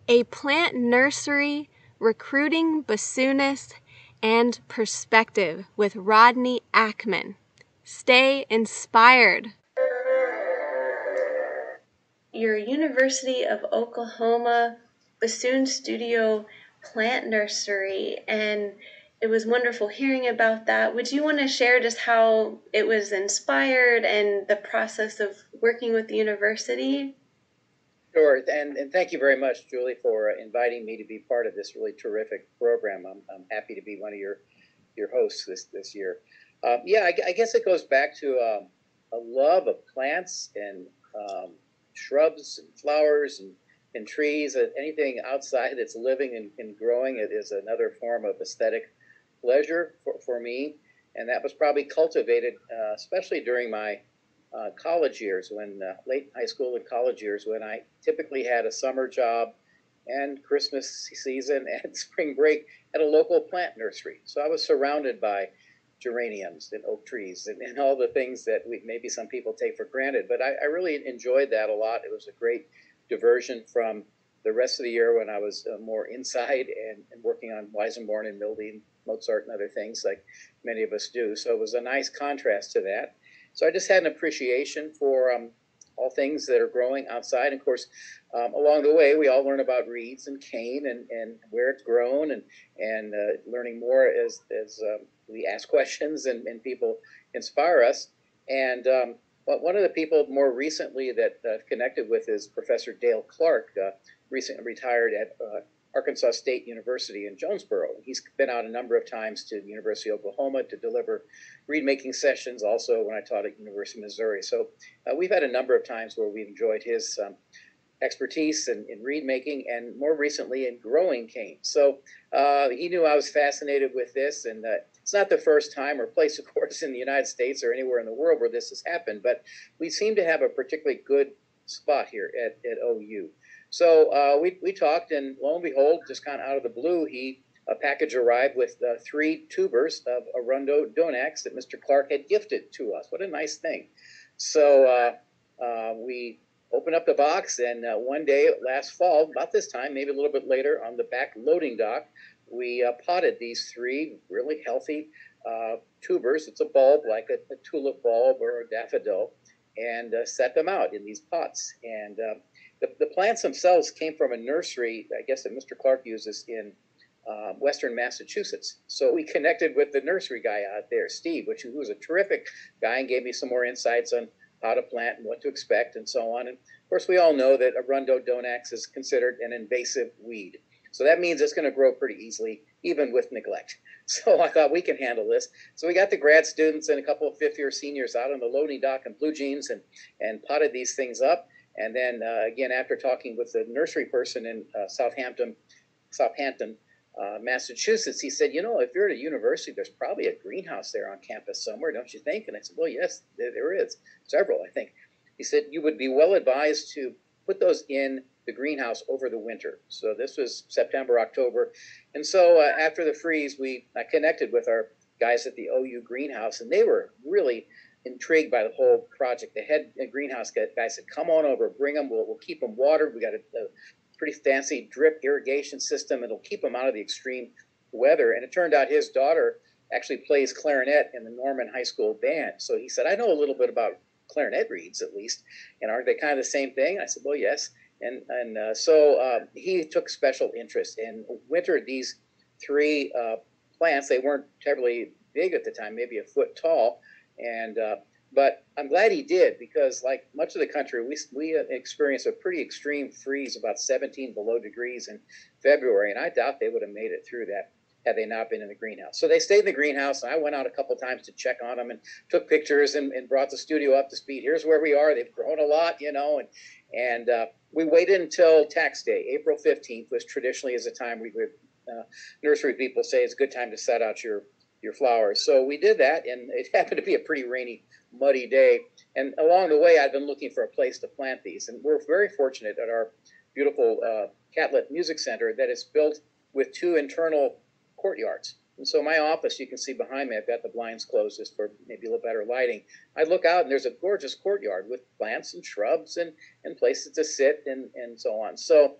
A plant nursery, recruiting bassoonists, and perspective with Rodney Ackmann. Stay inspired. Your University of Oklahoma Bassoon Studio plant nursery, and it was wonderful hearing about that. Would you want to share just how it was inspired and the process of working with the university? Sure, and thank you very much, Julie, for inviting me to be part of this really terrific program. I'm happy to be one of your hosts this year. Yeah, I guess it goes back to a love of plants and shrubs and flowers and trees. Anything outside that's living and growing, it is another form of aesthetic pleasure for me. And that was probably cultivated, especially during my college years, when late high school and college years, when I typically had a summer job and Christmas season and spring break at a local plant nursery. So I was surrounded by geraniums and oak trees and all the things that maybe some people take for granted. But I really enjoyed that a lot. It was a great diversion from the rest of the year when I was more inside and working on Weissenborn and Mildy and Mozart and other things like many of us do. So it was a nice contrast to that. So I just had an appreciation for all things that are growing outside. And of course, along the way, we all learn about reeds and cane and where it's grown and learning more as we ask questions and people inspire us. And but one of the people more recently that I've connected with is Professor Dale Clark, recently retired at Arkansas State University in Jonesboro. He's been out a number of times to the University of Oklahoma to deliver reed-making sessions, also when I taught at University of Missouri. So we've had a number of times where we've enjoyed his expertise in reed-making and more recently in growing cane. So he knew I was fascinated with this, and it's not the first time or place, of course, in the United States or anywhere in the world where this has happened, but we seem to have a particularly good spot here at OU. So we talked, and lo and behold, just kind of out of the blue, a package arrived with 3 tubers of Arundo Donax that Mr. Clark had gifted to us. What a nice thing. So we opened up the box, and one day last fall, about this time, maybe a little bit later, on the back loading dock, we potted these 3 really healthy tubers. It's a bulb, like a tulip bulb or a daffodil, and set them out in these pots. And the plants themselves came from a nursery, I guess, that Mr. Clark uses in Western Massachusetts. So we connected with the nursery guy out there, Steve, who was a terrific guy and gave me some more insights on how to plant and what to expect and so on. And of course, we all know that Arundo Donax is considered an invasive weed. So that means it's going to grow pretty easily, even with neglect. So I thought we can handle this. So we got the grad students and a couple of fifth-year seniors out on the loading dock in blue jeans and potted these things up. And then again, after talking with the nursery person in Southampton, Massachusetts, he said, if you're at a university, there's probably a greenhouse there on campus somewhere, don't you think? And I said, well, yes, there is. Several, I think. He said, you would be well advised to put those in the greenhouse over the winter. So this was September, October. And so after the freeze, I connected with our guys at the OU greenhouse, and they were really intrigued by the whole project. The head greenhouse guy said, come on over, bring them, we'll keep them watered. We got a pretty fancy drip irrigation system. It'll keep them out of the extreme weather. And it turned out his daughter actually plays clarinet in the Norman High School band. So he said, I know a little bit about clarinet reeds, at least. And aren't they kind of the same thing? I said, well, yes. And so he took special interest and wintered these 3 plants. They weren't terribly big at the time, maybe a foot tall. And but I'm glad he did, because like much of the country, we experienced a pretty extreme freeze, about 17 below degrees in February, and I doubt they would have made it through that had they not been in the greenhouse. So they stayed in the greenhouse, and I went out a couple times to check on them and took pictures and brought the studio up to speed. Here's where we are. They've grown a lot, and we waited until tax day. April 15th was traditionally is a time nursery people say it's a good time to set out your flowers. So we did that, and it happened to be a pretty rainy, muddy day. And along the way, I've been looking for a place to plant these. And we're very fortunate at our beautiful Catlett Music Center that is built with 2 internal courtyards. And so my office, you can see behind me, I've got the blinds closed just for maybe a little better lighting. I look out, and there's a gorgeous courtyard with plants and shrubs and places to sit and so on. So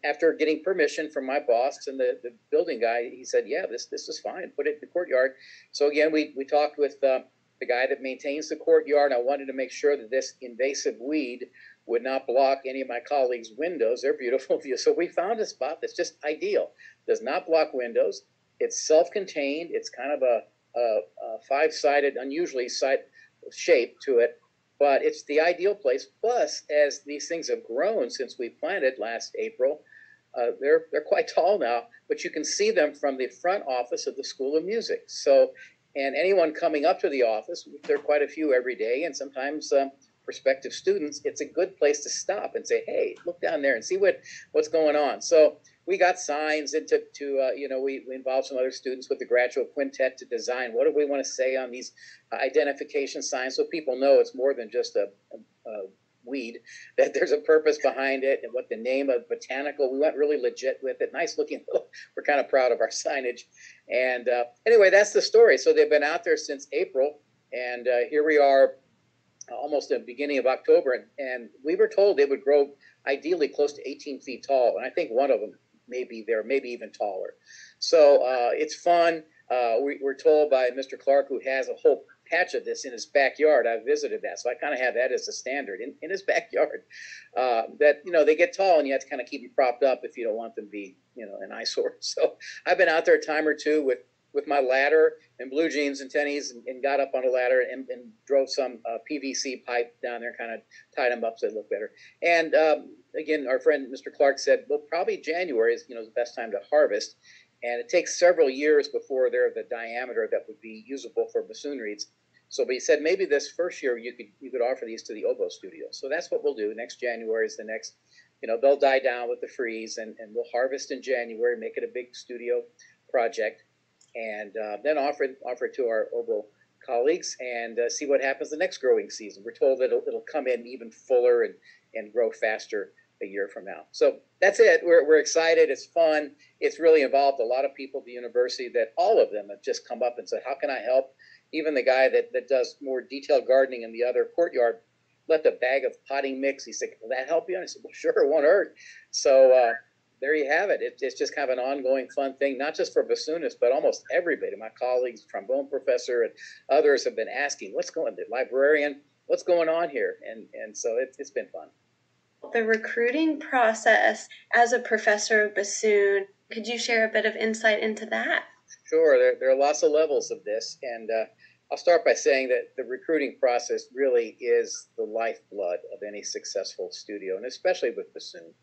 after getting permission from my boss and the building guy, he said, yeah, this is fine. Put it in the courtyard. So again, we talked with the guy that maintains the courtyard. I wanted to make sure that this invasive weed would not block any of my colleagues' windows. They're beautiful views. So we found a spot that's just ideal. Does not block windows. It's self-contained. It's kind of a five-sided, unusually shape to it. But it's the ideal place. Plus, as these things have grown since we planted last April, they're quite tall now, but you can see them from the front office of the School of Music. So, and anyone coming up to the office, there are quite a few every day, and sometimes prospective students, it's a good place to stop and say, hey, look down there and see what's going on. So we got signs into we involved some other students with the graduate quintet to design what do we want to say on these identification signs so people know it's more than just a weed, that there's a purpose behind it and what the name of botanical. We went really legit with it. Nice looking. We're kind of proud of our signage. And anyway, that's the story. So they've been out there since April, and here we are almost at the beginning of October, and we were told they would grow ideally close to 18 feet tall, and I think one of them may be there, maybe even taller. So it's fun. We're told by Mr. Clark, who has a whole patch of this in his backyard. I visited that, so I kind of have that as a standard in his backyard. That they get tall, and you have to kind of keep them propped up if you don't want them to be an eyesore. So I've been out there a time or two with my ladder and blue jeans and tennies and got up on a ladder and drove some PVC pipe down there, kind of tied them up so they look better. And again, our friend Mr. Clark said, well, probably January is the best time to harvest. And it takes several years before they're the diameter that would be usable for bassoon reeds. So, but he said maybe this first year you could offer these to the oboe studio. So that's what we'll do. Next January is the next, they'll die down with the freeze, and we'll harvest in January, make it a big studio project, and then offer it to our oboe colleagues and see what happens the next growing season. We're told that it'll come in even fuller and grow faster a year from now. So that's it. We're excited. It's fun. It's really involved a lot of people at the university that all of them have just come up and said, how can I help? Even the guy that does more detailed gardening in the other courtyard left a bag of potting mix. He said, will that help you? And I said, well, sure, it won't hurt. So there you have it. It's just kind of an ongoing fun thing, not just for bassoonists, but almost everybody. My colleagues, trombone professor, and others have been asking, what's going on? The librarian, what's going on here? And so it's been fun. The recruiting process as a professor of bassoon, could you share a bit of insight into that? Sure, there are lots of levels of this, and I'll start by saying that the recruiting process really is the lifeblood of any successful studio, and especially with bassoon.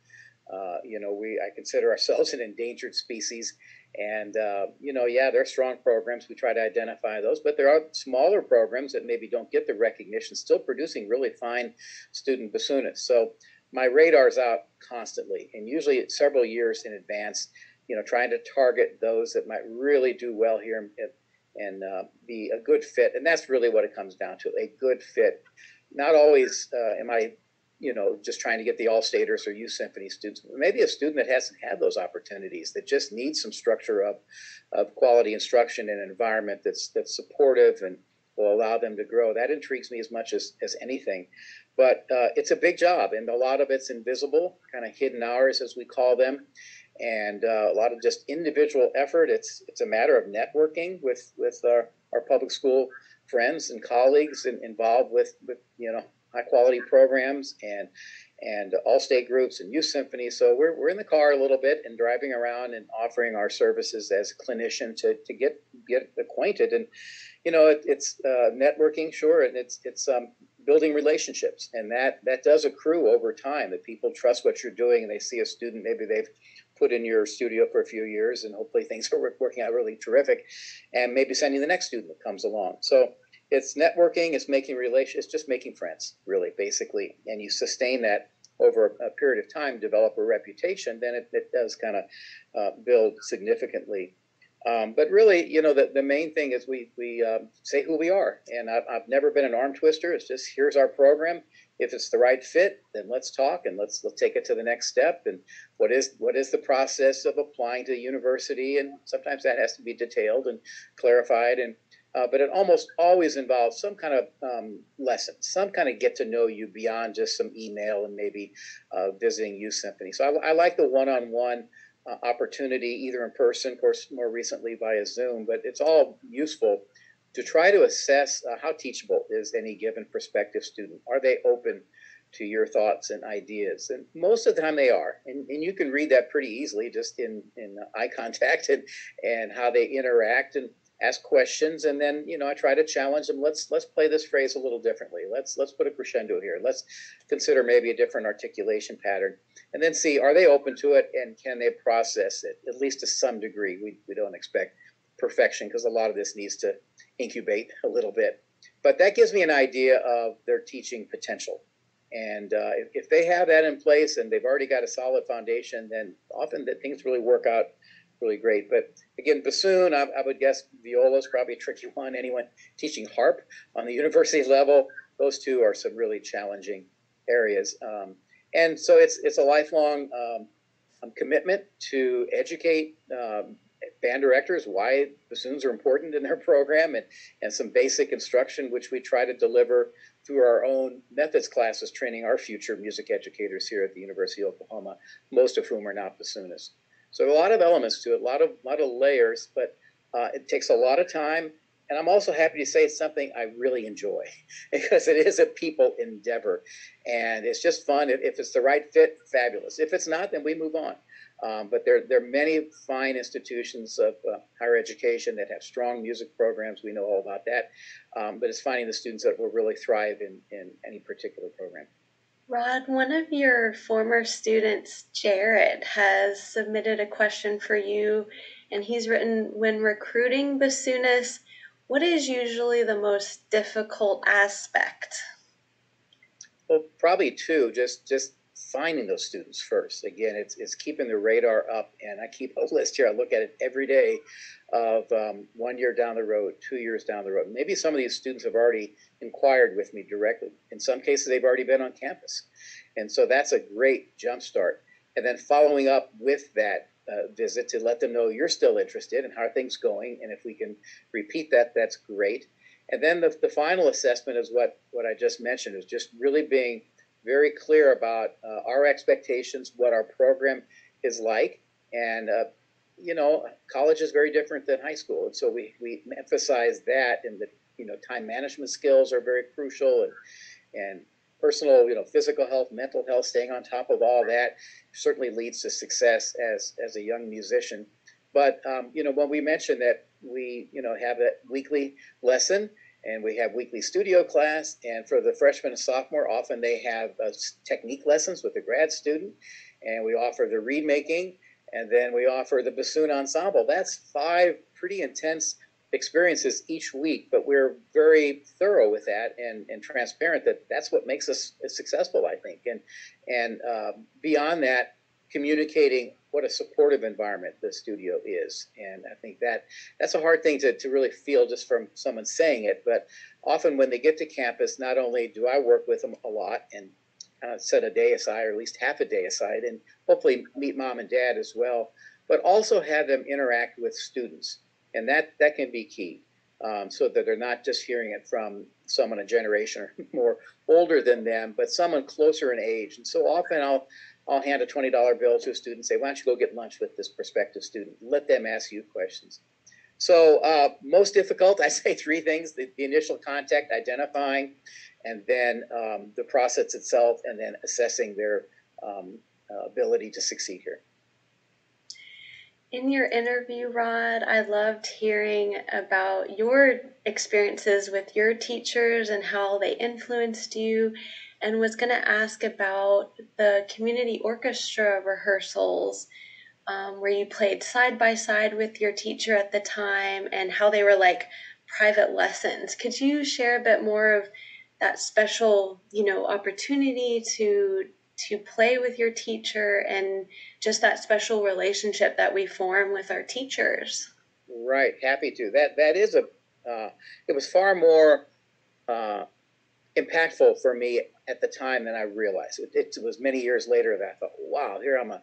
I consider ourselves an endangered species, and there are strong programs. We try to identify those, but there are smaller programs that maybe don't get the recognition, still producing really fine student bassoonists. So my radar's out constantly, and usually several years in advance, trying to target those that might really do well here and be a good fit. And that's really what it comes down to, a good fit. Not always am I just trying to get the all-staters or youth symphony students. Maybe a student that hasn't had those opportunities, that just needs some structure of quality instruction in an environment that's supportive and will allow them to grow. That intrigues me as much as anything. But it's a big job, and a lot of it's invisible, kind of hidden hours, as we call them, and a lot of just individual effort. It's a matter of networking with our public school friends and colleagues involved with high quality programs and all-state groups and youth symphonies. So we're in the car a little bit and driving around and offering our services as a clinician to get acquainted. And it's networking, sure, and it's building relationships, and that does accrue over time, that people trust what you're doing and they see a student maybe they've put in your studio for a few years, and hopefully things are working out really terrific, and maybe sending the next student that comes along. So it's networking, it's making relations, it's just making friends, really, basically. And you sustain that over a period of time, develop a reputation, then it does kind of build significantly. But really, the main thing is we say who we are. And I've never been an arm twister. It's just, here's our program. If it's the right fit, then let's talk and let's take it to the next step. And what is the process of applying to the university? And sometimes that has to be detailed and clarified. And but it almost always involves some kind of lesson, some kind of get to know you beyond just some email and maybe visiting youth symphony. So I like the one-on-one opportunity, either in person, of course, more recently via Zoom, but it's all useful to try to assess how teachable is any given prospective student. Are they open to your thoughts and ideas? And most of the time they are. And you can read that pretty easily just in eye contact and how they interact and ask questions. And then, you know, I try to challenge them. Let's play this phrase a little differently. Let's put a crescendo here. Let's consider maybe a different articulation pattern. And then see, are they open to it and can they process it, at least to some degree? We don't expect perfection because a lot of this needs to incubate a little bit. But that gives me an idea of their teaching potential. And if they have that in place and they've already got a solid foundation, then often that things really work out really great. But again, bassoon, I would guess viola is probably a tricky one. Anyone teaching harp on the university level, those two are some really challenging areas. And so it's a lifelong commitment to educate band directors why bassoons are important in their program, and some basic instruction, which we try to deliver through our own methods classes, training our future music educators here at the University of Oklahoma, most of whom are not bassoonists. So a lot of elements to it, a lot of layers, but it takes a lot of time. And I'm also happy to say it's something I really enjoy because it is a people endeavor. And it's just fun. If it's the right fit, fabulous. If it's not, then we move on. But there are many fine institutions of higher education that have strong music programs. We know all about that. But it's finding the students that will really thrive in any particular program. Rod, one of your former students, Jared, has submitted a question for you, and he's written, when recruiting bassoonists, what is usually the most difficult aspect? Well, probably two, just finding those students first. Again, it's keeping the radar up, and I keep a list here. I look at it every day of 1 year down the road, 2 years down the road. Maybe some of these students have already inquired with me directly. In some cases, they've already been on campus. And so that's a great jump start. And then following up with that visit to let them know you're still interested and how are things going. And if we can repeat that, that's great. And then the final assessment is what I just mentioned, is just really being very clear about our expectations, what our program is like. And, you know, college is very different than high school. And so we emphasize that, and the, you know, time management skills are very crucial, and personal, you know, physical health, mental health, staying on top of all that certainly leads to success as a young musician. But, you know, when we mentioned that we, you know, have that weekly lesson, and we have weekly studio class, and for the freshman and sophomore, often they have technique lessons with a grad student, and we offer the reed making, and then we offer the bassoon ensemble. That's 5 pretty intense experiences each week, but we're very thorough with that and transparent that that's what makes us successful, I think. And beyond that, communicating what a supportive environment the studio is. And I think that's a hard thing to really feel just from someone saying it, but often when they get to campus, not only do I work with them a lot and set a day aside, or at least half a day aside, and hopefully meet mom and dad as well, but also have them interact with students. And that can be key, so that they're not just hearing it from someone a generation or more older than them, but someone closer in age. And so often I'll hand a $20 bill to a student and say, why don't you go get lunch with this prospective student? Let them ask you questions. So most difficult, I say 3 things: the initial contact, identifying, and then the process itself, and then assessing their ability to succeed here. In your interview, Rod, I loved hearing about your experiences with your teachers and how they influenced you, and was going to ask about the community orchestra rehearsals, where you played side by side with your teacher at the time, and how they were like private lessons. Could you share a bit more of that special, you know, opportunity to play with your teacher, and just that special relationship that we form with our teachers? Right, happy to. That is it was far more impactful for me at the time than I realized. It was many years later that I thought, wow, here I'm a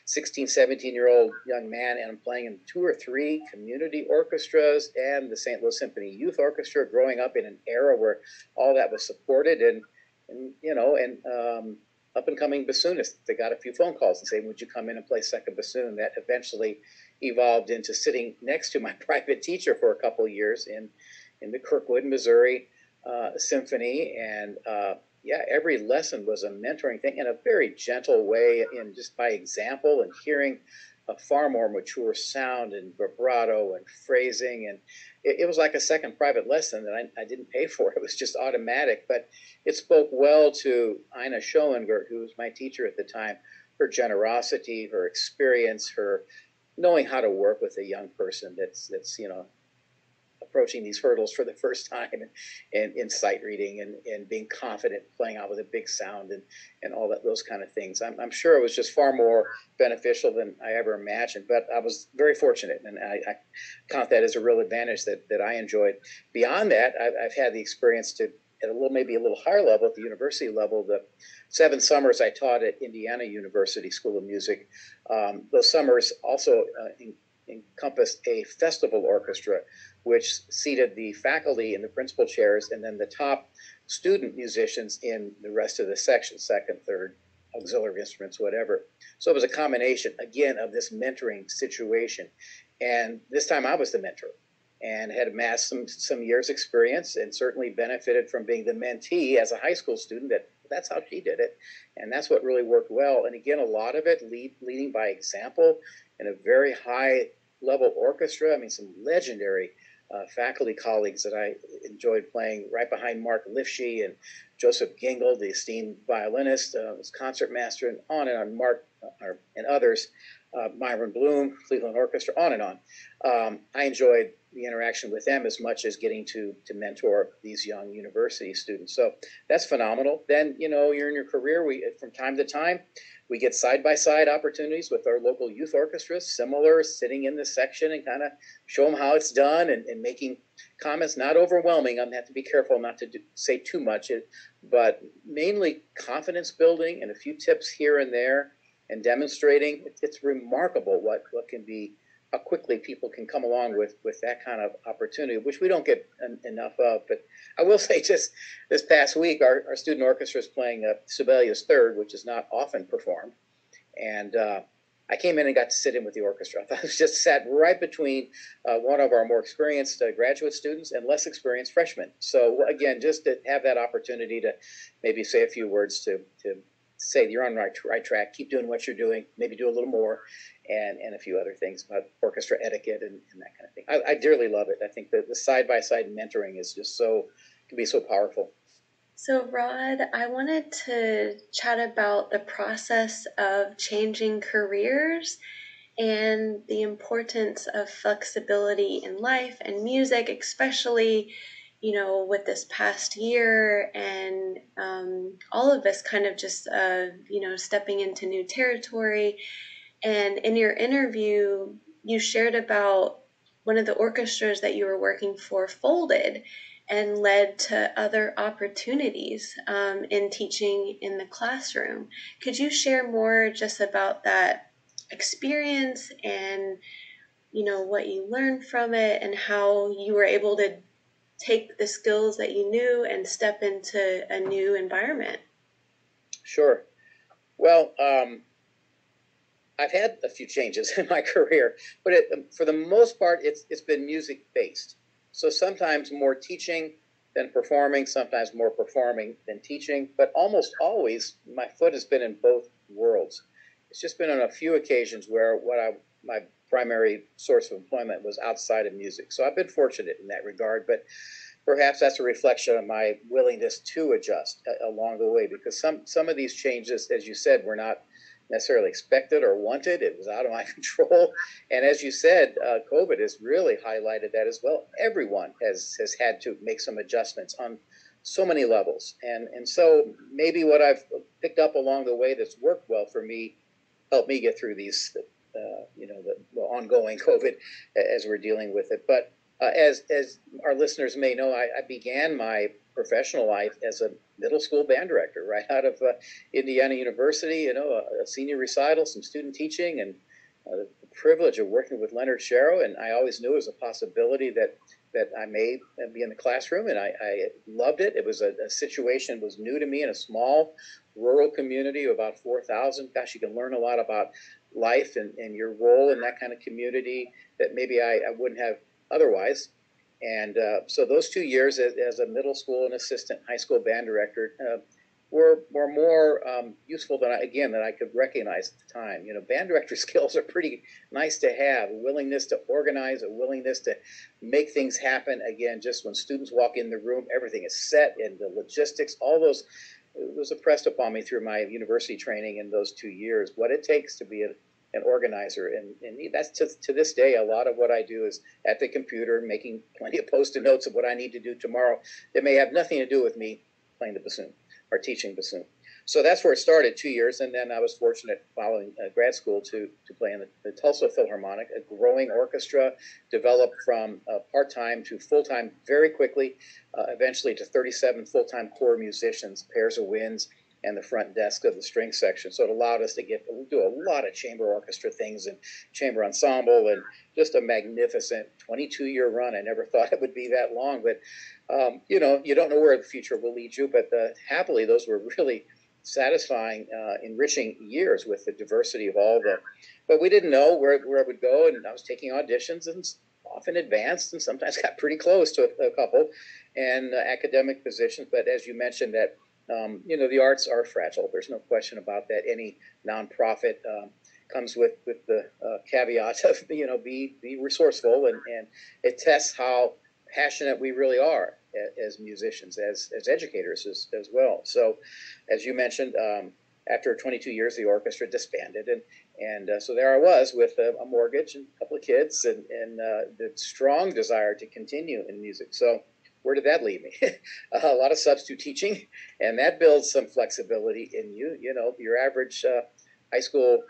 16, 17-year-old young man, and I'm playing in 2 or 3 community orchestras and the St. Louis Symphony Youth Orchestra, growing up in an era where all that was supported, and up and coming bassoonists. They got a few phone calls and saying, would you come in and play second bassoon? That eventually evolved into sitting next to my private teacher for a couple of years in the Kirkwood, Missouri Symphony. And yeah, every lesson was a mentoring thing in a very gentle way, and just by example, and hearing a far more mature sound and vibrato and phrasing. And it was like a second private lesson that I didn't pay for. It was just automatic, but it spoke well to Ina Schoengert, who was my teacher at the time, her generosity, her experience, her knowing how to work with a young person that's approaching these hurdles for the first time, and in sight reading, and being confident playing out with a big sound, and all that, those kind of things. I'm sure it was just far more beneficial than I ever imagined, but I was very fortunate, and I count that as a real advantage that I enjoyed. Beyond that, I've had the experience to, at maybe a little higher level, at the university level, the 7 summers I taught at Indiana University School of Music. Those summers also encompassed a festival orchestra, which seated the faculty in the principal chairs, and then the top student musicians in the rest of the section, second, third, auxiliary instruments, whatever. So it was a combination, again, of this mentoring situation. And this time I was the mentor, and had amassed some years experience, and certainly benefited from being the mentee as a high school student. That's how she did it, and that's what really worked well. And again, a lot of it leading by example in a very high level orchestra. I mean, some legendary faculty colleagues that I enjoyed playing right behind Mark Lifshey, and Joseph Gingold, the esteemed violinist, was concertmaster, and on, Mark and others, Myron Bloom, Cleveland Orchestra, on and on. I enjoyed the interaction with them as much as getting to mentor these young university students. So that's phenomenal. Then, you're in your career, from time to time, we get side-by-side opportunities with our local youth orchestras, similar, sitting in the section and kind of show them how it's done, and making comments, not overwhelming. I'm have to be careful not to say too much, but mainly confidence building and a few tips here and there, and demonstrating. It's remarkable what can be, how quickly people can come along with that kind of opportunity, which we don't get enough of. But I will say, just this past week, our student orchestra is playing Sibelius Third, which is not often performed. And I came in and got to sit in with the orchestra. I was just sat right between one of our more experienced graduate students and less experienced freshmen. So again, just to have that opportunity to maybe say a few words to say you're on the right track, keep doing what you're doing, maybe do a little more, and a few other things about orchestra etiquette and that kind of thing. I dearly love it. I think that the side-by-side mentoring is just can be so powerful. So, Rod, I wanted to chat about the process of changing careers and the importance of flexibility in life and music, especially, with this past year, and all of us kind of just, stepping into new territory. And in your interview, you shared about one of the orchestras that you were working for folded and led to other opportunities in teaching in the classroom. Could you share more just about that experience, and what you learned from it, and how you were able to take the skills that you knew and step into a new environment? Sure. Well, I've had a few changes in my career, but for the most part, it's been music based. So sometimes more teaching than performing, sometimes more performing than teaching, but almost always my foot has been in both worlds. It's just been on a few occasions where my primary source of employment was outside of music. So I've been fortunate in that regard, but perhaps that's a reflection of my willingness to adjust along the way, because some of these changes, as you said, were not necessarily expected or wanted. It was out of my control. And as you said, COVID has really highlighted that as well. Everyone has had to make some adjustments on so many levels. And so maybe what I've picked up along the way that's worked well for me helped me get through these, the ongoing COVID as we're dealing with it. But as our listeners may know, I began my professional life as a middle school band director, right out of Indiana University. A senior recital, some student teaching, and the privilege of working with Leonard Sharrow. And I always knew it was a possibility that I may be in the classroom, and I loved it. It was a situation was new to me in a small rural community of about 4,000. Gosh, you can learn a lot about life and your role in that kind of community that maybe I wouldn't have otherwise. And so those 2 years as a middle school and assistant high school band director were more useful than I could recognize at the time. Band director skills are pretty nice to have. A willingness to organize, a willingness to make things happen. Again, just when students walk in the room, everything is set, and the logistics, all those, it was impressed upon me through my university training in those 2 years, what it takes to be an organizer. And that's to this day, a lot of what I do is at the computer, making plenty of post-it notes of what I need to do tomorrow that may have nothing to do with me playing the bassoon or teaching bassoon. So that's where it started, 2 years. And then I was fortunate following grad school to play in the Tulsa Philharmonic, a growing orchestra developed from part-time to full-time very quickly, eventually to 37 full-time core musicians, pairs of winds, and the front desk of the string section. So it allowed us to do a lot of chamber orchestra things and chamber ensemble, and just a magnificent 22-year run. I never thought it would be that long, but you don't know where the future will lead you, but happily those were really satisfying, enriching years with the diversity of but we didn't know where it would go, and I was taking auditions and often advanced and sometimes got pretty close to a couple, and academic positions. But as you mentioned, that the arts are fragile. There's no question about that. Any nonprofit comes with the caveat of be resourceful, and it tests how passionate we really are as musicians, as educators as well. So, as you mentioned, after 22 years, the orchestra disbanded, and so there I was with a mortgage and a couple of kids, and the strong desire to continue in music. So, where did that leave me? A lot of substitute teaching, and that builds some flexibility in you. Your average high school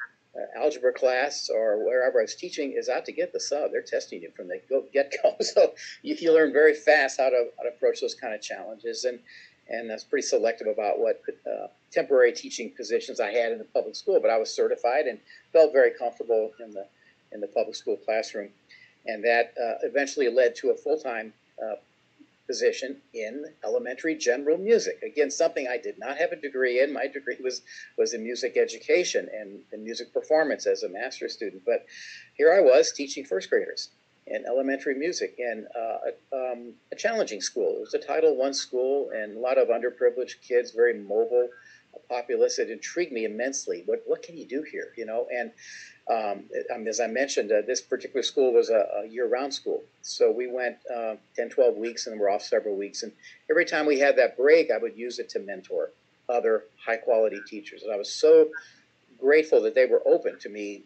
algebra class or wherever I was teaching is out to get the sub. They're testing you from the get-go. So you learn very fast how to approach those kind of challenges, and that's pretty selective about what temporary teaching positions I had in the public school. But I was certified and felt very comfortable in the public school classroom, and that eventually led to a full-time position in elementary general music. Again, something I did not have a degree in. My degree was in music education and music performance as a master's student. But here I was teaching first graders in elementary music in a challenging school. It was a Title I school, and a lot of underprivileged kids, very mobile, populace. It intrigued me immensely. What can you do here? And as I mentioned, this particular school was a year-round school. So we went 10, 12 weeks, and we're off several weeks. And every time we had that break, I would use it to mentor other high-quality teachers. And I was so grateful that they were open to me,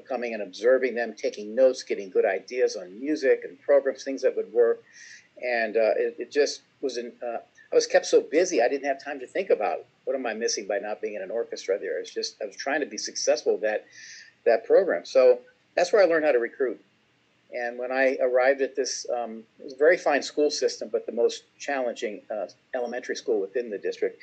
coming and observing them, taking notes, getting good ideas on music and programs, things that would work. And it just was I was kept so busy, I didn't have time to think about what am I missing by not being in an orchestra there. I was trying to be successful at that program. So that's where I learned how to recruit. And when I arrived at this, it was a very fine school system, but the most challenging elementary school within the district.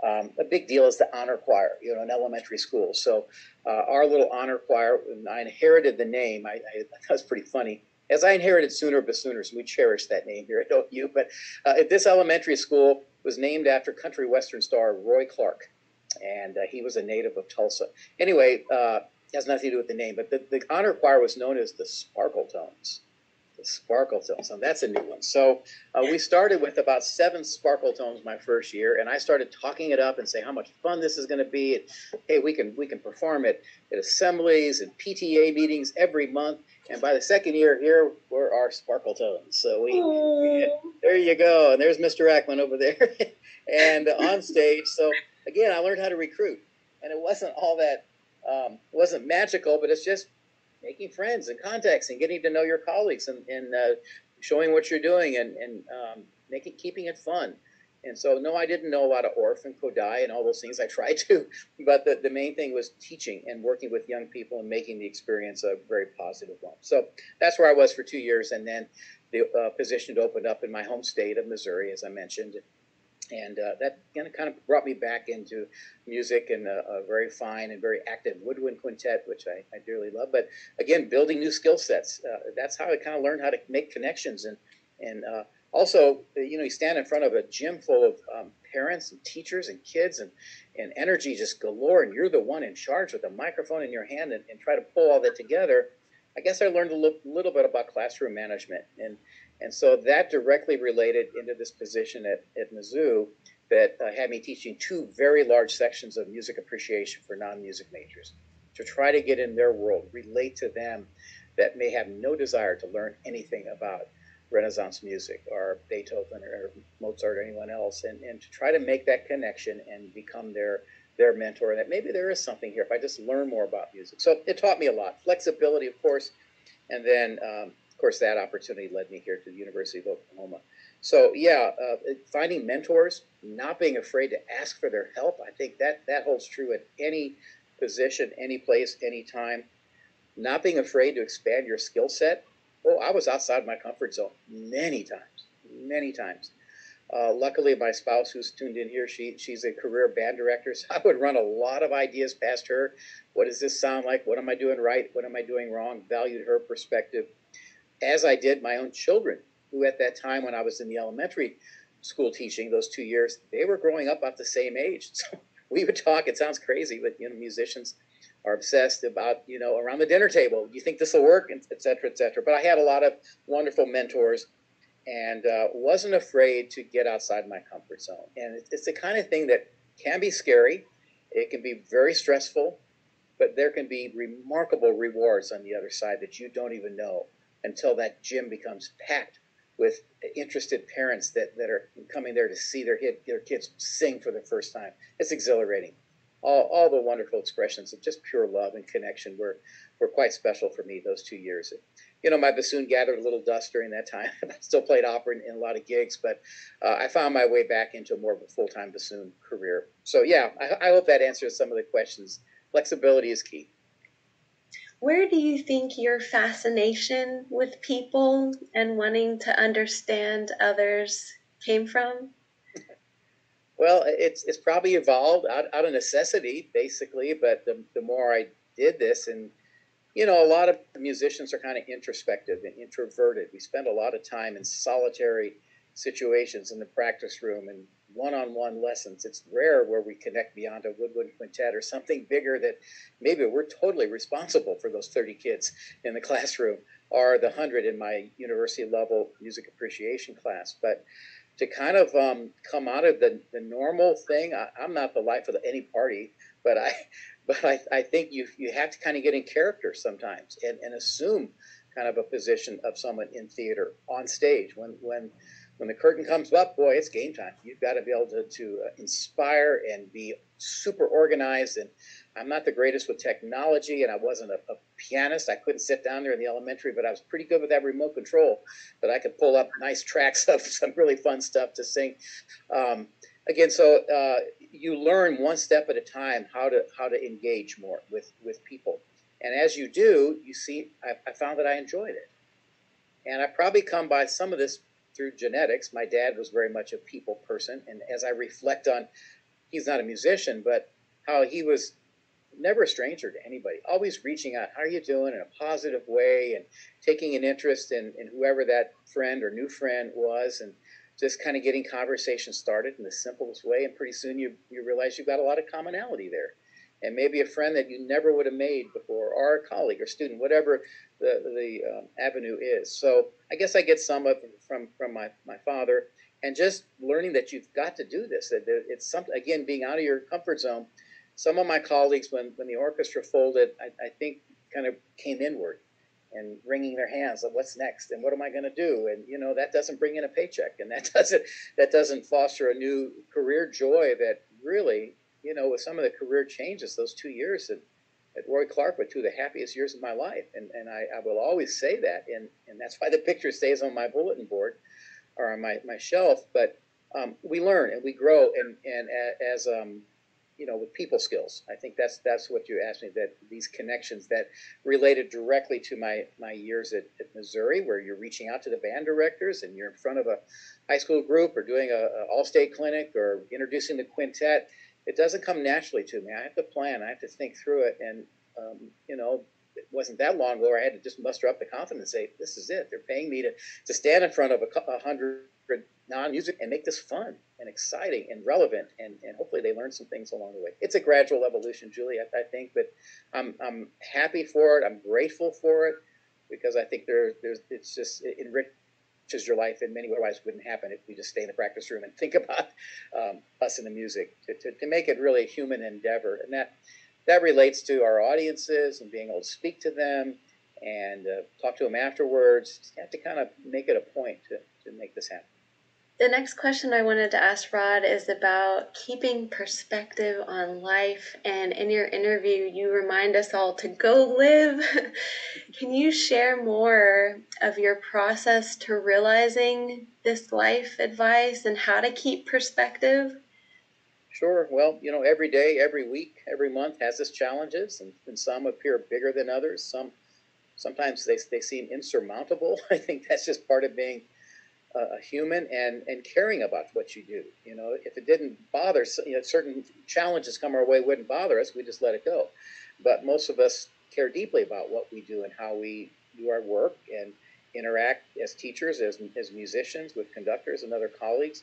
A big deal is the honor choir, in elementary school. So our little honor choir, and I inherited the name. I that was pretty funny. As I inherited Sooner Bassooners, we cherish that name here at OU. But at this elementary school was named after country western star Roy Clark, and he was a native of Tulsa. Anyway, has nothing to do with the name, but the honor choir was known as the Sparkle Tones. The Sparkle Tones, and that's a new one. So we started with about 7 Sparkle Tones my first year, and I started talking it up and say how much fun this is going to be. And, hey, we can perform it at assemblies and PTA meetings every month. And by the second year, here were our Sparkle Tones. So there you go, and there's Mr. Ackmann over there, and on stage. So again, I learned how to recruit, and it wasn't all that. It wasn't magical, but it's just making friends and contacts and getting to know your colleagues and showing what you're doing and keeping it fun. And so, no, I didn't know a lot of Orff and Kodai and all those things. I tried to, but the main thing was teaching and working with young people and making the experience a very positive one. So that's where I was for 2 years, and then the position opened up in my home state of Missouri, as I mentioned. And that kind of brought me back into music and a very fine and very active woodwind quintet, which I dearly love. But again, building new skill sets. That's how I kind of learned how to make connections. And also, you stand in front of a gym full of parents and teachers and kids and energy just galore, and you're the one in charge with a microphone in your hand and try to pull all that together. I guess I learned a little bit about classroom management. And so that directly related into this position at Mizzou that had me teaching 2 very large sections of music appreciation for non-music majors to try to get in their world, relate to them that may have no desire to learn anything about Renaissance music or Beethoven or Mozart or anyone else, and to try to make that connection and become their mentor, and that maybe there is something here if I just learn more about music. So it taught me a lot. Flexibility, of course, and then of course, that opportunity led me here to the University of Oklahoma. So yeah, finding mentors, not being afraid to ask for their help. I think that holds true at any position, any place, any time. Not being afraid to expand your skill set. Oh, I was outside my comfort zone many times, many times. Luckily, my spouse who's tuned in here, she's a career band director, so I would run a lot of ideas past her. What does this sound like? What am I doing right? What am I doing wrong? Valued her perspective, as I did my own children, who at that time when I was in the elementary school teaching, those 2 years, they were growing up about the same age. So we would talk, it sounds crazy, but musicians are obsessed about, around the dinner table, you think this will work, et cetera, et cetera. But I had a lot of wonderful mentors and wasn't afraid to get outside my comfort zone. And it's the kind of thing that can be scary. It can be very stressful, but there can be remarkable rewards on the other side that you don't even know until that gym becomes packed with interested parents that are coming there to see their kids sing for the first time. It's exhilarating. All the wonderful expressions of just pure love and connection were quite special for me those 2 years. My bassoon gathered a little dust during that time. I still played opera in a lot of gigs, but I found my way back into more of a full-time bassoon career. So yeah, I hope that answers some of the questions. Flexibility is key. Where do you think your fascination with people and wanting to understand others came from? Well, it's probably evolved out of necessity, basically. But the more I did this, and a lot of musicians are kind of introspective and introverted. We spend a lot of time in solitary situations in the practice room and one-on-one lessons. It's rare where we connect beyond a woodwind quintet or something bigger that maybe we're totally responsible for those 30 kids in the classroom or the 100 in my university level music appreciation class. But to kind of come out of the normal thing, I'm not the life of any party, but I think you have to kind of get in character sometimes and assume kind of a position of someone in theater on stage. When the curtain comes up, boy, it's game time. You've got to be able to inspire and be super organized. And I'm not the greatest with technology, and I wasn't a pianist. I couldn't sit down there in the elementary, but I was pretty good with that remote control. But I could pull up nice tracks of some really fun stuff to sing. Again, so you learn one step at a time how to engage more with people. And as you do, you see, I found that I enjoyed it. And I probably come by some of this through genetics. My dad was very much a people person. And as I reflect on, he's not a musician, but how he was never a stranger to anybody, always reaching out, how are you doing, in a positive way, and taking an interest in whoever that friend or new friend was, and just kind of getting conversation started in the simplest way. And pretty soon you realize you've got a lot of commonality there. And maybe a friend that you never would have made before, or a colleague or student, whatever the avenue is. So I guess I get some of it from my father, and just learning that you've got to do this. That it's something, again, being out of your comfort zone. Some of my colleagues, when the orchestra folded, I think kind of came inward and wringing their hands of what's next and what am I going to do? And that doesn't bring in a paycheck, and that doesn't foster a new career joy that really, with some of the career changes, those 2 years at Roy Clark were 2 of the happiest years of my life. And I will always say that. And that's why the picture stays on my bulletin board or on my shelf. But we learn and we grow, and as with people skills. I think that's what you asked me, that these connections that related directly to my years at Missouri, where you're reaching out to the band directors and you're in front of a high school group or doing a all-state clinic or introducing the quintet. It doesn't come naturally to me. I have to plan. I have to think through it, and it wasn't that long ago where I had to just muster up the confidence and say, "This is it. They're paying me to stand in front of a hundred non-music and make this fun and exciting and relevant, and hopefully they learn some things along the way." It's a gradual evolution, Julie, I think, but I'm happy for it. I'm grateful for it, because I think it enriches your life in many ways. Otherwise wouldn't happen if we just stay in the practice room and think about us and the music, to make it really a human endeavor. And that relates to our audiences and being able to speak to them and talk to them afterwards. You have to kind of make it a point to make this happen. The next question I wanted to ask Rod is about keeping perspective on life. And in your interview, you remind us all to go live. Can you share more of your process to realizing this life advice and how to keep perspective? Sure. Well, every day, every week, every month has its challenges, and some appear bigger than others. Sometimes they seem insurmountable. I think that's just part of being a human and caring about what you do. If it didn't bother, certain challenges come our way wouldn't bother us. We just let it go. But most of us care deeply about what we do and how we do our work and interact as teachers, as musicians, with conductors and other colleagues.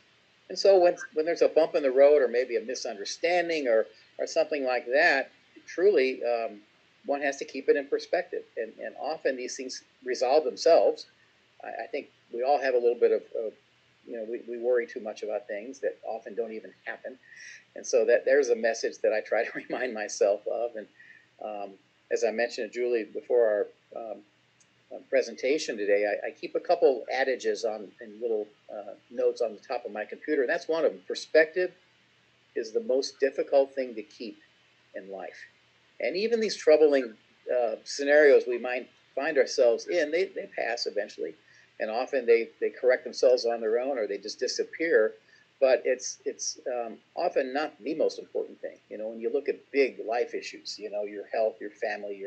And so when there's a bump in the road, or maybe a misunderstanding or something like that, truly one has to keep it in perspective. And often these things resolve themselves. I think we all have a little bit of we worry too much about things that often don't even happen. And so that there's a message that I try to remind myself of. And as I mentioned to Julie before our presentation today, I keep a couple adages in little notes on the top of my computer. And that's one of them. Perspective is the most difficult thing to keep in life. And even these troubling scenarios we might find ourselves in, they pass eventually. And often they correct themselves on their own, or they just disappear. But it's often not the most important thing. When you look at big life issues, your health, your family,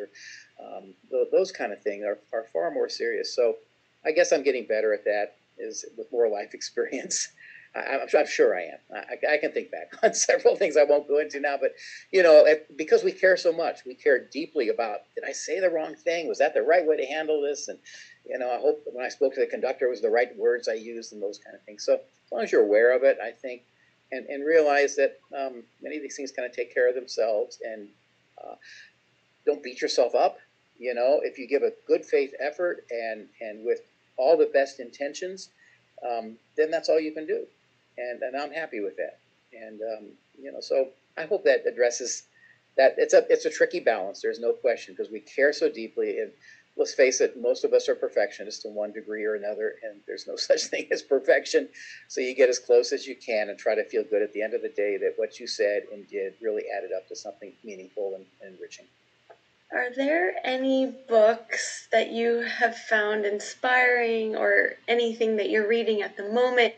those kind of things are far more serious. So I guess I'm getting better at that, is with more life experience. I'm sure I am. I can think back on several things I won't go into now, but because we care so much, we care deeply about, did I say the wrong thing? Was that the right way to handle this? And I hope when I spoke to the conductor, it was the right words I used, and those kind of things. So as long as you're aware of it, I think, and realize that many of these things kind of take care of themselves, and don't beat yourself up. If you give a good faith effort and with all the best intentions, then that's all you can do. And I'm happy with that. And so I hope that addresses that. It's a tricky balance. There's no question, because we care so deeply. And let's face it, most of us are perfectionists to one degree or another, and there's no such thing as perfection. So you get as close as you can and try to feel good at the end of the day that what you said and did really added up to something meaningful and enriching. Are there any books that you have found inspiring, or anything that you're reading at the moment?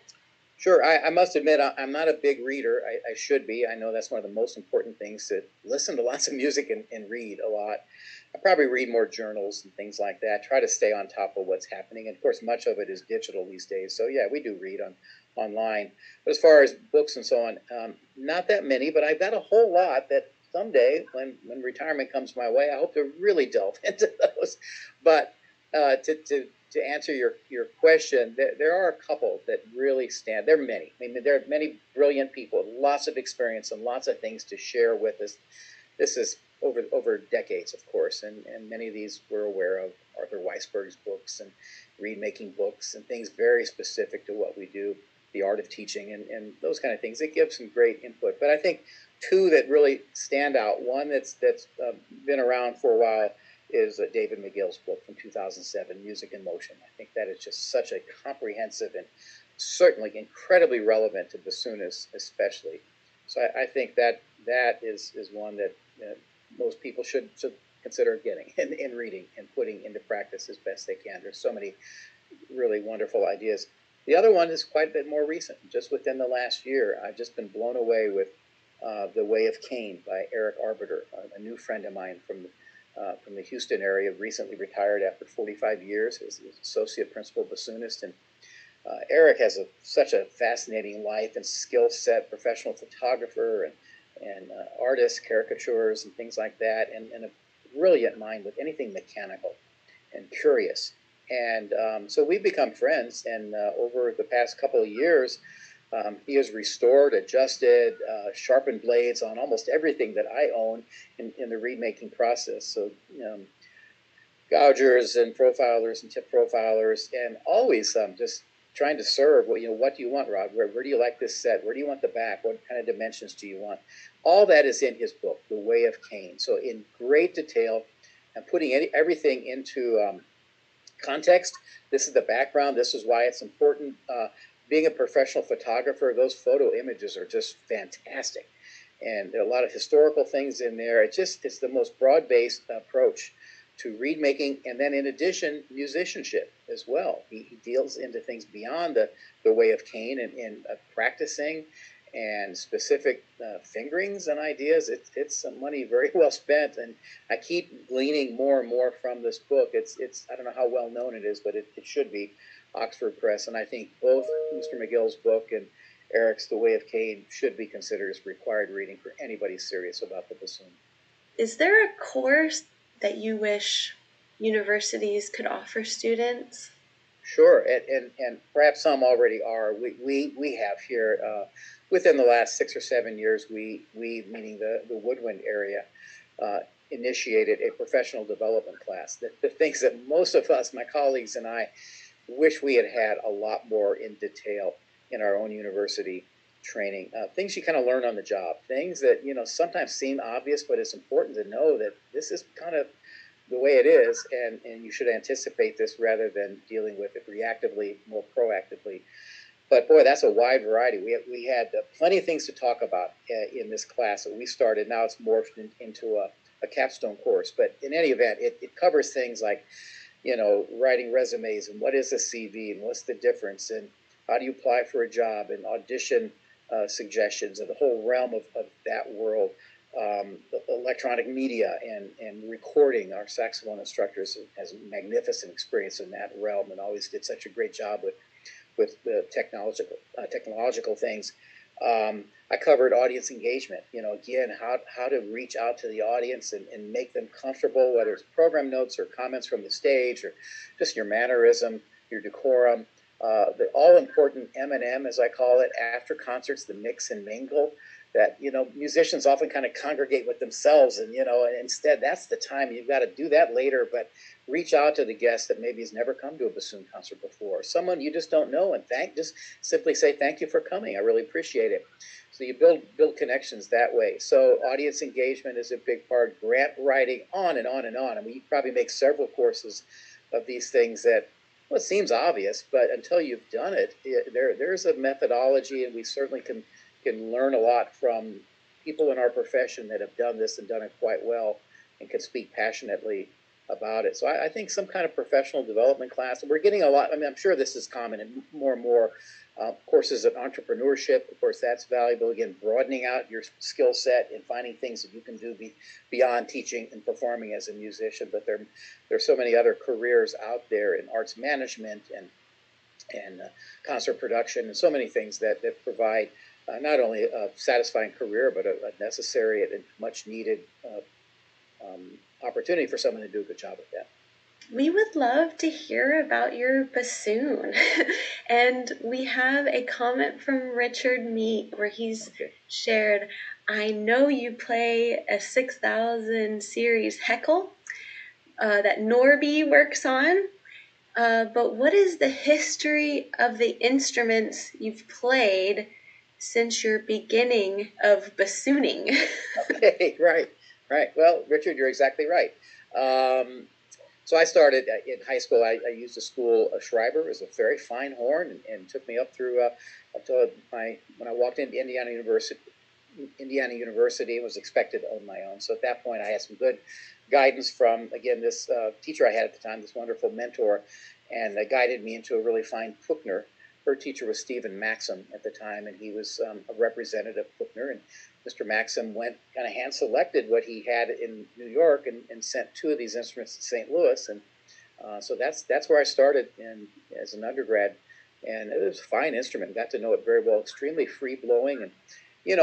Sure. I must admit, I'm not a big reader. I should be. I know that's one of the most important things, to listen to lots of music and read a lot. I probably read more journals and things like that. Try to stay on top of what's happening. And of course, much of it is digital these days. So yeah, we do read online. But as far as books and so on, not that many, but I've got a whole lot that someday, when retirement comes my way, I hope to really delve into those. But to answer your question, there are a couple that really stand. There are many. I mean, there are many brilliant people, lots of experience and lots of things to share with us. This is over decades, of course, and many of these we're aware of. Arthur Weisberg's books and reed-making books and things very specific to what we do, the art of teaching and those kind of things. It gives some great input. But I think two that really stand out, one that's been around for a while, is David McGill's book from 2007, Music in Motion. I think that is just such a comprehensive and certainly incredibly relevant to bassoonists especially. So I think that is one that most people should consider getting and reading and putting into practice as best they can. There's so many really wonderful ideas. The other one is quite a bit more recent. Just within the last year, I've just been blown away with The Way of Cain by Eric Arbiter, a new friend of mine from the Houston area, recently retired after 45 years as associate principal bassoonist. And Eric has such a fascinating life and skill set, professional photographer and artist, caricatures and things like that, and a brilliant mind with anything mechanical and curious. And so we've become friends, and over the past couple of years, he has restored, adjusted, sharpened blades on almost everything that I own in the reed-making process. So gougers and profilers and tip profilers, and always just trying to serve. What do you want, Rod? Where do you like this set? Where do you want the back? What kind of dimensions do you want? All that is in his book, The Way of Cain. So in great detail, and putting everything into context. This is the background. This is why it's important. Being a professional photographer, those photo images are just fantastic. And there are a lot of historical things in there. It's the most broad-based approach to reed making, and then in addition, musicianship as well. He deals into things beyond the Way of Cain and practicing and specific fingerings and ideas. It's some money very well spent, and I keep gleaning more and more from this book. It's I don't know how well known it is, but it should be. Oxford Press, and I think both Mr. McGill's book and Eric's The Way of Cain should be considered as required reading for anybody serious about the bassoon. Is there a course that you wish universities could offer students? Sure, and perhaps some already are. We have here within the last 6 or 7 years, we meaning the woodwind area, initiated a professional development class. The things that most of us, my colleagues and I, wish we had had a lot more in detail in our own university training. Things you kind of learn on the job. Things that sometimes seem obvious, but it's important to know that this is kind of the way it is, and you should anticipate this rather than dealing with it reactively, more proactively. But boy, that's a wide variety. We had plenty of things to talk about in this class that we started. Now it's morphed into a capstone course. But in any event, it covers things like writing resumes and what is a CV and what's the difference and how do you apply for a job and audition suggestions and the whole realm of that world, electronic media and recording. Our saxophone instructors has a magnificent experience in that realm and always did such a great job with the technological things. I covered audience engagement, again, how to reach out to the audience and make them comfortable, whether it's program notes or comments from the stage or just your mannerism, your decorum, the all-important M&M, as I call it, after concerts, the mix and mingle, that, musicians often kind of congregate with themselves and, and instead that's the time. You've got to do that later, but reach out to the guest that maybe has never come to a bassoon concert before, someone you just don't know, and just simply say, thank you for coming. I really appreciate it. So you build connections that way. So audience engagement is a big part, grant writing, on and on and on. I mean, you probably make several courses of these things that, well, it seems obvious, but until you've done it, there's a methodology, and we certainly can learn a lot from people in our profession that have done this and done it quite well and can speak passionately about it. So I think some kind of professional development class, and we're getting a lot, I mean, I'm sure this is common in more and more courses of entrepreneurship. Of course, that's valuable. Again, broadening out your skill set and finding things that you can do beyond teaching and performing as a musician. But there's so many other careers out there in arts management and concert production and so many things that provide not only a satisfying career, but a necessary and much needed opportunity for someone to do a good job at that. We would love to hear about your bassoon. And we have a comment from Richard Meek where he's shared, I know you play a 6000 series Heckle that Norby works on, but what is the history of the instruments you've played since your beginning of bassooning? Okay, right. Well, Richard, you're exactly right. So I started in high school. I used a Schreiber. It was a very fine horn, and took me up through up to when I walked into Indiana University. Was expected to own my own. So at that point, I had some good guidance from, again, this teacher I had at the time, this wonderful mentor, and guided me into a really fine Puchner her teacher was Stephen Maxim at the time, and he was a representative Puchner. And Mr. Maxim went kind of hand selected what he had in New York and sent 2 of these instruments to St. Louis. And so that's where I started as an undergrad. And it was a fine instrument. Got to know it very well. Extremely free blowing, and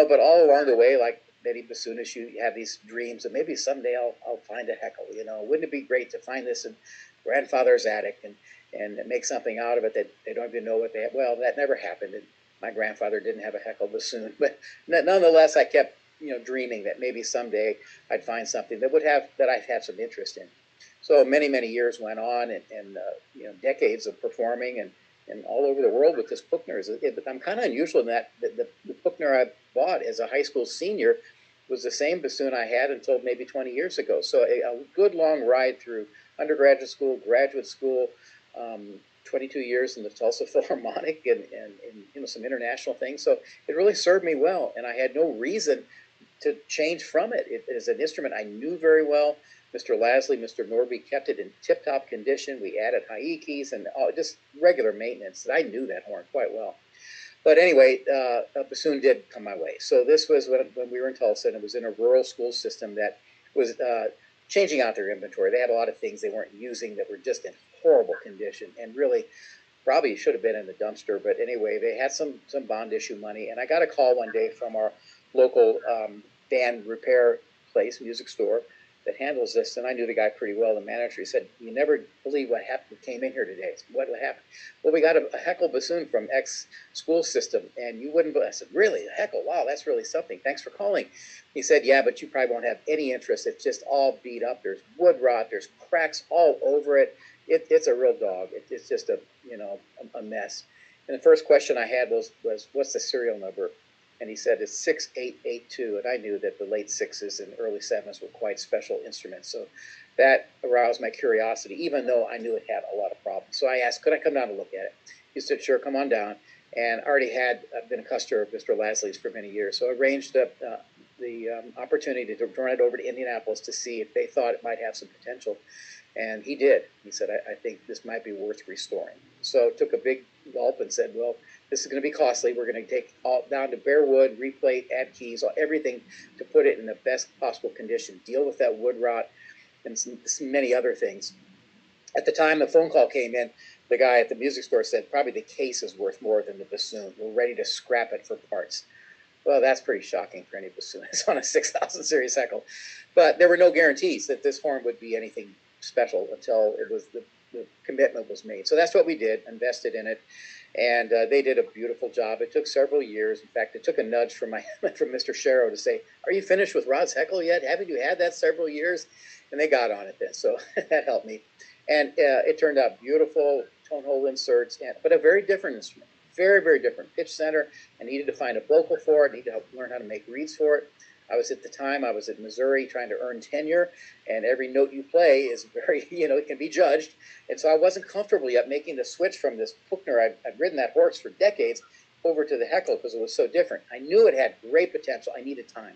but all along the way, like many bassoonists, you have these dreams that maybe someday I'll find a heckle. Wouldn't it be great to find this in grandfather's attic and make something out of it that they don't even know what they have? Well, that never happened. And my grandfather didn't have a heckle bassoon, but nonetheless, I kept dreaming that maybe someday I'd find something that I'd have some interest in. So many years went on, and decades of performing and all over the world with this Puchner. I'm kind of unusual in that the Puchner I bought as a high school senior was the same bassoon I had until maybe 20 years ago. So a good long ride through undergraduate school, graduate school, 22 years in the Tulsa Philharmonic, and some international things. So it really served me well, and I had no reason to change from it. It is an instrument I knew very well. Mr. Lasley, Mr. Norby kept it in tip-top condition. We added high E keys and just regular maintenance. I knew that horn quite well. But anyway, a bassoon did come my way. So this was when we were in Tulsa, and it was in a rural school system that was changing out their inventory. They had a lot of things they weren't using that were just in horrible condition and really probably should have been in the dumpster. But anyway, they had some bond issue money, and I got a call one day from our local band repair place, music store, that handles this, and I knew the guy pretty well, the manager. He said, "You never believe what happened, came in here today." What happened? Well, we got a heckle bassoon from X school system, and you wouldn't. I said, "Really? A heckle? Wow, that's really something. Thanks for calling." He said, "Yeah, but you probably won't have any interest. It's just all beat up. There's wood rot. There's cracks all over it. It's a real dog. It's just a mess." And the first question I had was what's the serial number? And he said it's 6882, and I knew that the late 6s and early 7s were quite special instruments. So that aroused my curiosity, even though I knew it had a lot of problems. So I asked, could I come down and look at it? He said, sure, come on down. And I've been a customer of Mr. Lasley's for many years, so I arranged the opportunity to run it over to Indianapolis to see if they thought it might have some potential. And he did. He said, I think this might be worth restoring. So took a big gulp and said, well, this is going to be costly. We're going to take all down to bare wood, replate, add keys, everything to put it in the best possible condition, deal with that wood rot and many other things. At the time the phone call came in, the guy at the music store said, probably the case is worth more than the bassoon. We're ready to scrap it for parts. Well, that's pretty shocking for any bassoonist on a 6,000 series heckle. But there were no guarantees that this horn would be anything special until it was the commitment was made. So that's what we did, invested in it. And they did a beautiful job. It took several years. In fact, it took a nudge from Mr. Sharrow to say, are you finished with Rod's heckle yet? Haven't you had that several years? And they got on it then, so that helped me. And it turned out beautiful, tone hole inserts, but a very different instrument. Very, very different pitch center. I needed to find a vocal for it. I needed to learn how to make reeds for it. I was at Missouri trying to earn tenure, and every note you play is very, it can be judged. And so I wasn't comfortable yet making the switch from this Puchner, I'd ridden that horse for decades, over to the heckle because it was so different. I knew it had great potential. I needed time.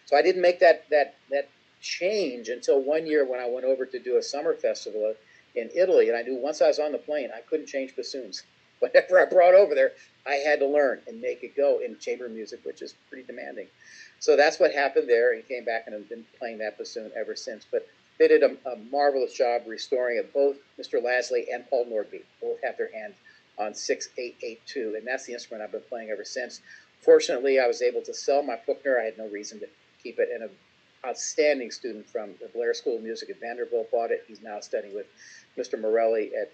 So I didn't make that change until one year when I went over to do a summer festival in Italy, and I knew once I was on the plane, I couldn't change bassoons. Whatever I brought over there, I had to learn and make it go in chamber music, which is pretty demanding. So that's what happened there. He came back and I've been playing that bassoon ever since. But they did a marvelous job restoring it. Both Mr. Lasley and Paul Nordby both have their hands on 6882, and that's the instrument I've been playing ever since. Fortunately, I was able to sell my Puchner. I had no reason to keep it, and an outstanding student from the Blair School of Music at Vanderbilt bought it. He's now studying with Mr. Morelli at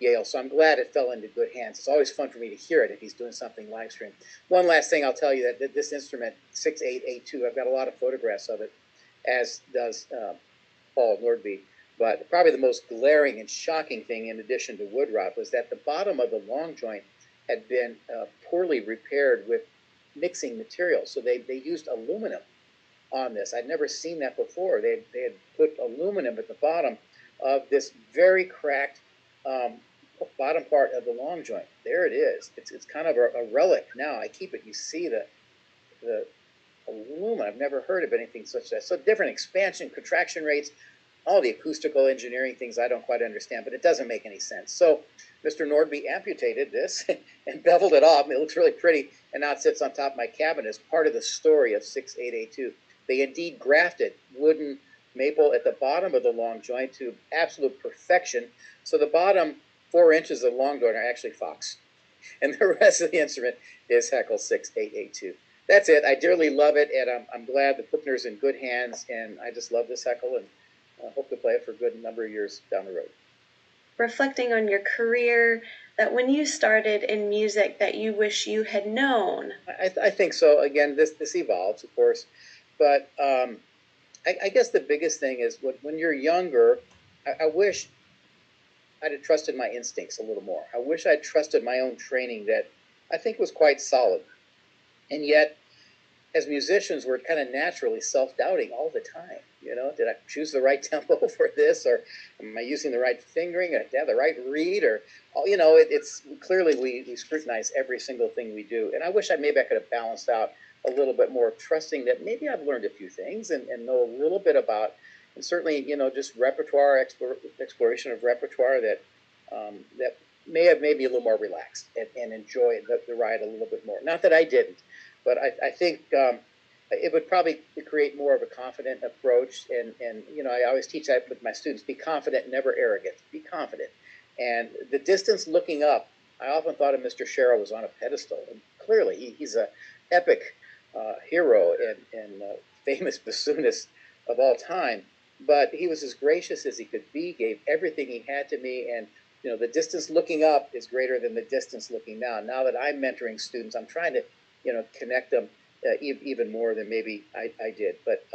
Yale, so I'm glad it fell into good hands. It's always fun for me to hear it if he's doing something live stream. One last thing I'll tell you, that this instrument, 6882, I've got a lot of photographs of it, as does Paul Nordby. But probably the most glaring and shocking thing, in addition to wood rot, was that the bottom of the long joint had been poorly repaired with mixing materials. So they used aluminum on this. I'd never seen that before. They had put aluminum at the bottom of this very cracked bottom part of the long joint. There it is. It's kind of a relic now. I keep it. You see the aluminum. I've never heard of anything such as that. So different expansion, contraction rates, all the acoustical engineering things I don't quite understand, but it doesn't make any sense. So Mr. Nordby amputated this and beveled it off. It looks really pretty, and now it sits on top of my cabinet as part of the story of 6882. They indeed grafted wooden maple at the bottom of the long joint to absolute perfection. So the bottom 4 inches of long joint are actually Fox, and the rest of the instrument is Heckel 6882. That's it. I dearly love it, and I'm glad the Puchner's in good hands, and I just love this Heckel, and hope to play it for a good number of years down the road. Reflecting on your career, that when you started in music that you wish you had known? I think so. Again, this evolves, of course, but I guess the biggest thing is when you're younger, I wish I'd have trusted my instincts a little more. I wish I'd trusted my own training that I think was quite solid. And yet, as musicians, we're kind of naturally self-doubting all the time. You know, did I choose the right tempo for this, or am I using the right fingering, or did I have the right reed, or you know, it's clearly we scrutinize every single thing we do. And I wish maybe I could have balanced out a little bit more, trusting that maybe I've learned a few things and know a little bit about, and certainly, you know, just repertoire exploration of repertoire that that may have made me a little more relaxed and enjoy the ride a little bit more. Not that I didn't, but I think it would probably create more of a confident approach. And you know, I always teach that with my students: be confident, never arrogant. Be confident. And the distance looking up, I often thought of Mr. Sherrill was on a pedestal, and clearly he's an epic hero and famous bassoonist of all time. But he was as gracious as he could be, gave everything he had to me, and you know, the distance looking up is greater than the distance looking down. Now that I'm mentoring students, I'm trying to, you know, connect them even more than maybe I did. But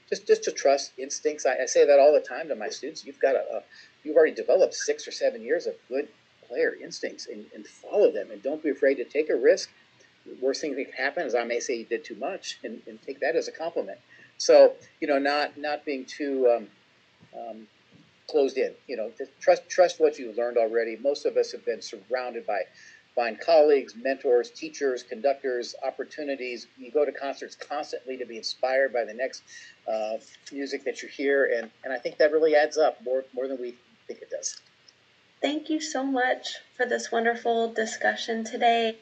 just to trust instincts. I say that all the time to my students. You've already developed 6 or 7 years of good player instincts, and follow them, and don't be afraid to take a risk. The worst thing that can happen is I may say you did too much, and take that as a compliment. So, you know, not being too closed in. You know, trust what you've learned already. Most of us have been surrounded by fine colleagues, mentors, teachers, conductors, opportunities. You go to concerts constantly to be inspired by the next music that you hear, and I think that really adds up more than we think it does. Thank you so much for this wonderful discussion today.